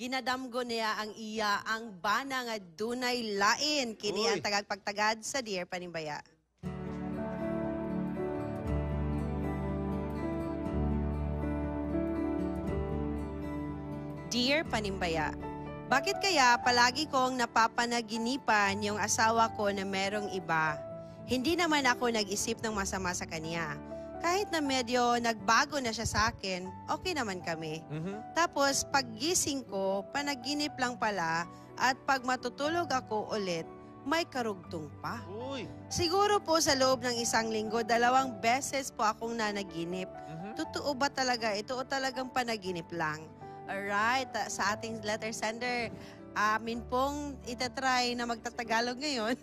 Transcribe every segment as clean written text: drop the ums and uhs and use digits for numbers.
ginadamgo niya ang iya ang bana nga dunay lain. Kini ang tagagpagtagad sa Dear Panimbaya. Dear Panimbaya, bakit kaya palagi kong napapanaginipan yung asawa ko na merong iba? Hindi naman ako nag-isip ng masama sa kanya. Kahit na medyo nagbago na siya sa akin, okay naman kami. Tapos paggising ko, panaginip lang pala at pag matutulog ako ulit, may karugtong pa. Siguro po sa loob ng 1 linggo, 2 beses po akong nanaginip. Totoo ba talaga? Ito o talagang panaginip lang? Alright, sa ating letter sender, amin pong itatry na magtatagalog ngayon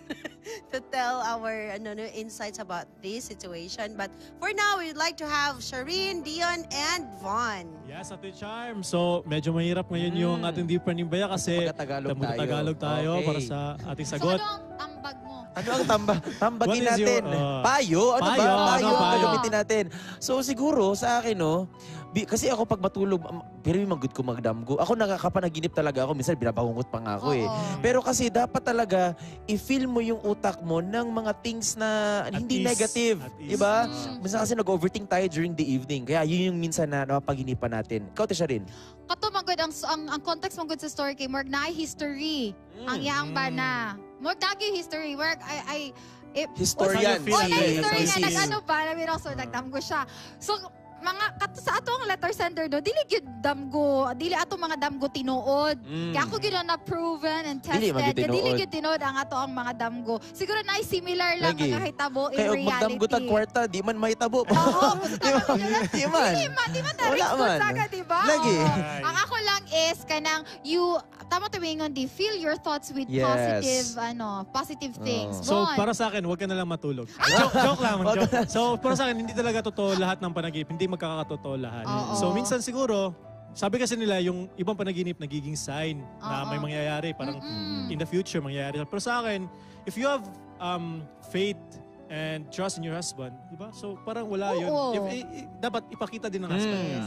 to tell our insights about this situation. But for now, we'd like to have Shireen, Dion, and Von. Yes, Ate Charm. So, medyo mahirap ngayon yung ating Dear Panimbaya kasi Tagalog tayo para sa ating sagot. So, ano ang tambag mo? Ano ang tambagin natin? Payo? Ano ba? Payo ang gagamitin natin. So, siguro sa akin, kasi ako pag matulog, pero yung good ko magdamgo. Ako nakakapanaginip talaga ako. Minsan binabangungot pa nga ako Pero kasi dapat talaga i-feel mo yung utak mo ng mga things na hindi negative. Diba? Minsan kasi nag-overthink tayo during the evening. Kaya yun yung minsan na napaginipan natin. Ikaw, Tisha rin. Kato, magod, ang context magod sa story kay Morg na history. Ang yaang bana. Morg na history. Morg, historian. History nga. Nag-ano ba? Nagdamgo siya. So, sa ato ang letter sender dili gyud damgo, dili ato mga damgo tinuod. Kaya ako gyud na proven and tested. Dili gyud tinuod ang ato ang mga damgo. Siguro na similar lang nga hitabo in reality. Kaya magdamgo tag kwarta, di man mahitabo. Oo, di man. Di man ta diba? Lagi. Ang ako lang is kanang tama tumingon di feel your thoughts with positive things. So para sa akin, wag ka na lang matulog. Joke lang. So para sa akin, hindi talaga totoo lahat ng panaginip. Hindi magkakatotoo lahat. So minsan siguro, sabi kasi nila yung ibang panaginip nagiging sign na may mangyayari. Parang in the future mangyayari. Pero sa akin, if you have faith and trust in your husband, diba? So parang wala yun. Dapat ipakita din ng husband.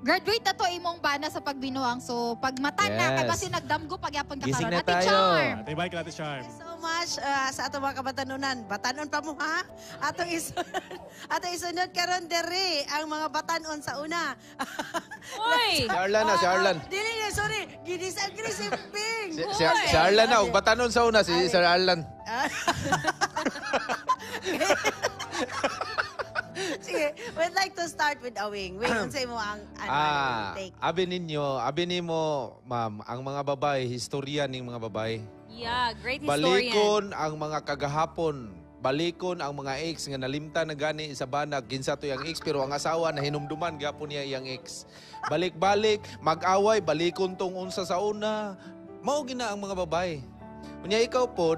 Graduate na to imong bana sa pagbinuang. So pag mata na, kasi nagdamgo pagyapon ka gising karon. na tayo. Charm. Bye ka, Ate Charm. Thank you so much sa ato mga kabatanunan. Batanon pa mo ha? Atong isunod karon dere ang mga batanon sa una. Hoy! Si Arlan na, si Arlan. Dili, sorry. Gidisagree si Ping. Si Arlan na, batanon sa una, si Sir Arlan. Sige, we'd like to start with Awing. Wing, unsay mo ang take? Abi nimo, ma'am, ang mga babae, historia ning mga babae. Yeah, great historian. Balikon ang mga kagahapon. Balikon ang mga ex nga nalimta na gani sa banag. Ginsa to yung ex pero ang asawa na hinumduman gapon niya yung ex. Balik-balik, mag-away, balikon tong unsa sa una. Mao gina ang mga babae. Unya ikaw po,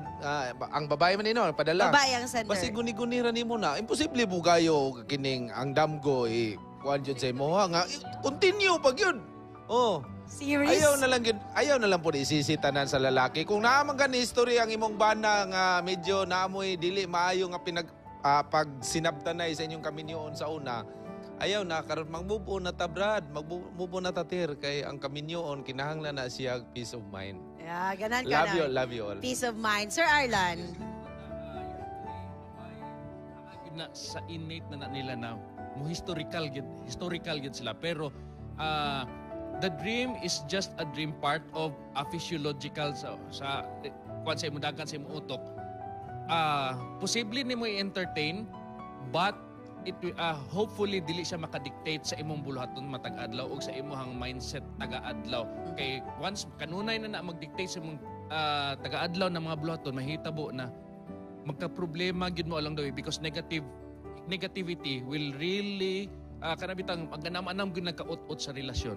ang babae man ino, padala. Babae ang sender. Basi guni-guni ra nimo na. Imposible bugayo kining ang damgo kuan jud sa imo nga continue pag yun. Serious? Ayaw na lang po isisitanan sa lalaki. Kung naaman gani history ang imong bana nga medyo naamoy dili maayo nga pag sinabtanay sa inyong kaminyoon sa una. Ayaw na, karon magbubo na ta Brad, magbubo na ta Tir, kay ang kaminyoon kinahanglan na siya peace of mind. Yeah, ganan ka Love you all. Peace of mind. Sir Arlan. Sa innate na nila na mo historical gid sila, pero the dream is just a dream part of a physiological sa kung sa imudagan sa imong utok. Posible nimo i-entertain, but hopefully dili siya makadictate sa imong buluhaton matag adlaw o sa imong mindset taga adlaw. Kay once kanunay na mag-dictate sa imong taga adlaw na mga buluhaton, mahitabo na magka-problema gyud mo along the way because negativity will really kanabitang maganam-anam gyud nagkaut-ut sa relasyon.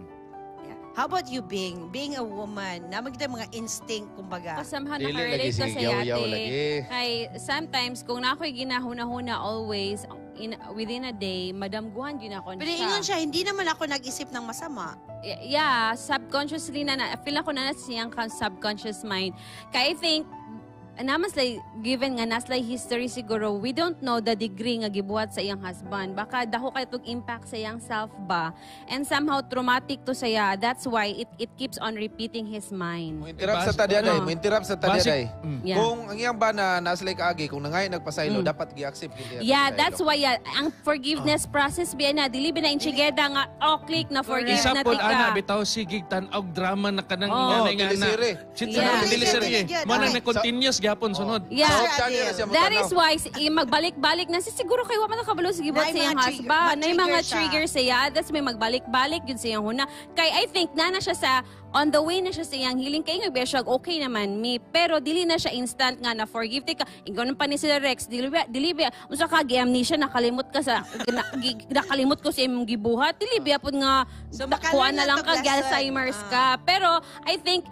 How about you, being a woman? Naman kita mga instinct, kumbaga. Kasamahan nakarelate ko sa yate. Ay, sometimes, kung na ako'y ginahuna-huna always, within a day, madamguhan yun ako. Pero ingon siya, hindi naman ako nag-isip ng masama. Yeah, subconsciously feel ako na siyang subconscious mind. Kaya I think, namaslay given nga naslay history siguro, we don't know the degree nga gibuhat sa iyang husband. Baka daho kay tug impact sa iyang self ba, and somehow traumatic to saya. That's why it keeps on repeating his mind. Mo interrupt sa tadya day, Yeah. Kung ang iyang ba na naslay kaagi, kung nangay nagpasaylo, dapat gi-accept gid. Yeah, that's why ang forgiveness process biya na dili na inchigeda nga click na forgive Isa na po tika. ana bitaw sigig tan-og drama na kanang inganay nga na. teleserye. Yeah. Teleserye. Mo na Okay. continuous gapon sunod. Yeah. So, That is why magbalik-balik na siguro kay wa man nakabalo sa gibot Nay sa iyang mga husband. Nay mga trigger siya. triggers siya. That's may magbalik-balik yun sa iyang huna. Kay I think na siya sa on the way na siya sa iyang healing. Kay nga siya okay naman me. Pero dili na siya instant nga na forgive. Tika, ingon pa ni sila Rex. Dili ba unsa ka gi-amnesia nakalimot ka sa nakalimot ko sa imong gibuhat. Dili ba pud nga kuha na lang ka Alzheimer's ka. Pero I think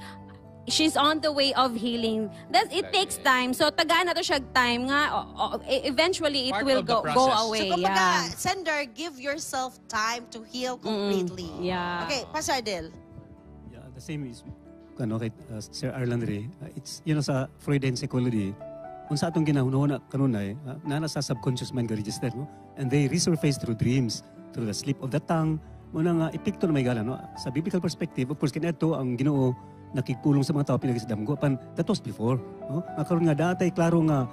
she's on the way of healing. It takes time. So tagaan na to siya time nga eventually it Part will of the go process. away. So, kumbaga, Yeah. sender, give yourself time to heal completely. Yeah. Okay, Pastor Adel. Yeah, the same is kay Sir Arlan Ray. It's sa Freudian psychology. Kung sa atong ginahunahuna kanunay, na sa subconscious mind ga register, no? And they resurface through dreams, through the slip of the tongue. Muna nga epekto na may gala, no? Sa biblical perspective, of course, kinato ang Ginoo nakikpulong sa mga tao pinagisdamgo pan that was before, no? Karon nga datay klaro nga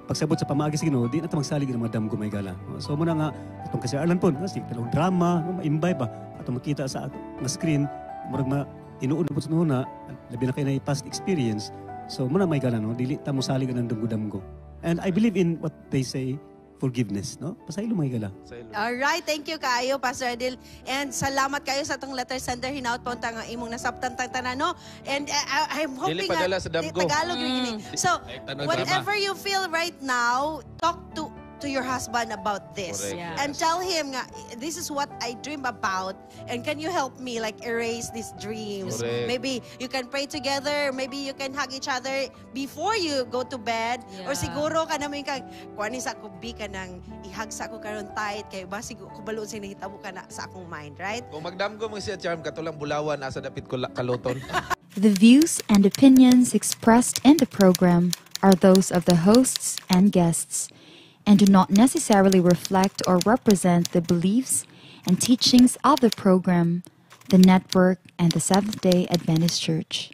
pagsabot sa pamaagi sa Ginoo, di na ta magsalig ng mga damgo may gala. No? So muna nga atong kasi Arlan po, kasi talong drama, no? Maimbay ba atong makita sa nga screen, murag tinuod na po sa labi na kay na past experience. So muna may gala, no? Dili ta mo salig ng damgo-damgo. And I believe in what they say, forgiveness, no? Pasaylo may gala. Alright, thank you kayo, Pastor Adel. And salamat kayo sa itong letter sender. Hinaut po ang imong nasabtan tanan, no? And I'm hoping Dili padala sa damgo. Tagalog rin. So, Ay, tanong whatever you feel right now, talk to your husband about this. Correct. Yeah. And tell him, nga, this is what I dream about. And can you help me like erase these dreams? Correct. Maybe you can pray together. Maybe you can hug each other before you go to bed. Or Yeah. siguro ka naman kang, kuhanin sa kubi ka nang ihag sa ako karon tight. Kayo ba siguro kubalo sa nahitabo ka na sa akong mind, right? Kung magdamgo mo siya, Charm, katulang bulawan, asa dapit ko kaluton. The views and opinions expressed in the program are those of the hosts and guests and do not necessarily reflect or represent the beliefs and teachings of the program, the network, and the Seventh-day Adventist Church.